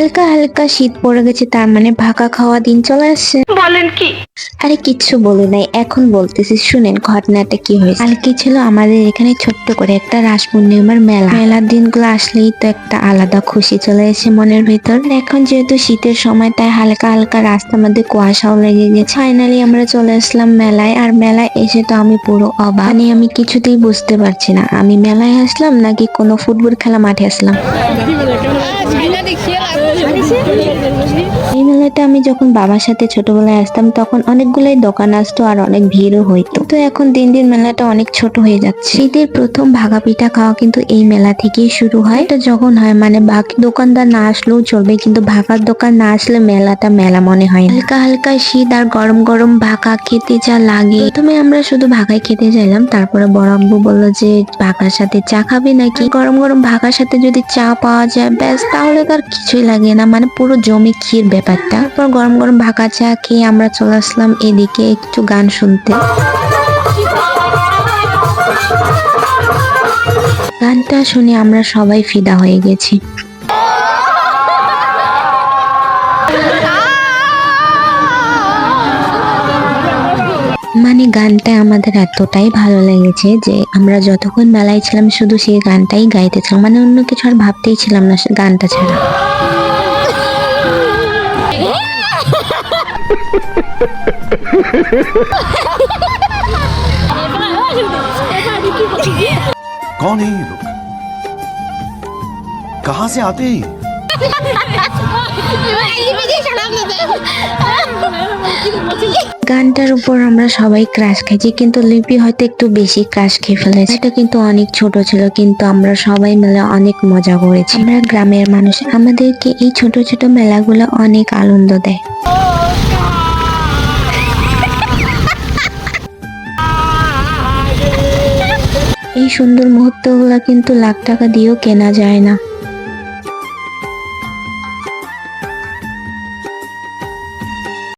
হালকা হালকা শীত পড়ে গেছে, তার মানে ভাকা খাওয়া দিন চলে আসছে। বলেন কি? আরে কিচ্ছু বলে নাই, এখন বলতেছি শুনেন ঘটনাটা কি হয়েছে। কালকে ছিল আমাদের এখানে ছোট্ট করে একটা রাস পূর্ণিমার মেলা। মেলার দিনগুলো আসলেই তো একটা আলাদা খুশি চলে আসে মনের ভিতর। এখন যেহেতু শীতের সময়, তাই হালকা হালকা রাস্তার মধ্যে কুয়াশাও লেগে গেছে। ফাইনালি আমরা চলে আসলাম মেলায়। আর মেলায় এসে তো আমি পুরো অবাক, মানে আমি কিছুতেই বুঝতে পারছি না আমি মেলায় আসলাম নাকি কোনো ফুটবল খেলা মাঠে আসলাম। এই মেলাতে আমি যখন বাবার সাথে ছোটবেলায় আসতাম তখন অনেকগুলোই দোকান আসতো আর অনেক ভিড়ও হইতো, তো এখন দিন দিন মেলাটা অনেক ছোট হয়ে যাচ্ছে। শীতের প্রথম ভাগা পিঠা খাওয়া কিন্তু এই মেলা থেকেই শুরু হয়। এটা যখন হয় মানে বাকি দোকানদার না আসলেও চলবে, কিন্তু ভাগার দোকান না আসলে মেলাটা মেলা মনে হয় না। হালকা হালকা শীত আর গরম গরম ভাগা খেতে যা লাগে। প্রথমে আমরা শুধু ভাগাই খেতে চাইলাম, তারপরে বড় আব্বু বললো যে ভাগার সাথে চা খাবে নাকি। গরম গরম ভাগার সাথে যদি চা পাওয়া যায় ব্যাস, তাহলে তো আর কিছুই লাগে না, মানে পুরো জমি ক্ষীর ব্যাপারটা। তারপর গরম গরম ভাগা চা খেয়ে আমরা চলে আসলাম এদিকে একটু গান শুনতে। গানটা শুনে আমরা সবাই ফিদা হয়ে গেছি। মানে গানটা আমাদের এতটাই ভালো লেগেছে যে আমরা যতক্ষণ মেলায় ছিলাম শুধু সেই গানটাই গাইতেছিলাম, মানে অন্য কিছু আর ভাবতেই ছিলাম না গানটা ছাড়া। कौन है ये लोग? कहाँ से आते हैं? গানটার উপর আমরা সবাই ক্রাশ খেয়েছি, কিন্তু লিপি হয়তো একটু বেশি ক্রাশ খেয়ে ফেলেছে। এটা কিন্তু অনেক ছোট ছিল, কিন্তু আমরা সবাই মিলে অনেক মজা করেছি। আমরা গ্রামের মানুষ, আমাদেরকে এই ছোট ছোট মেলাগুলো অনেক আনন্দ দেয়। এই সুন্দর মুহূর্তগুলো কিন্তু লাখ টাকা দিয়েও কেনা যায় না।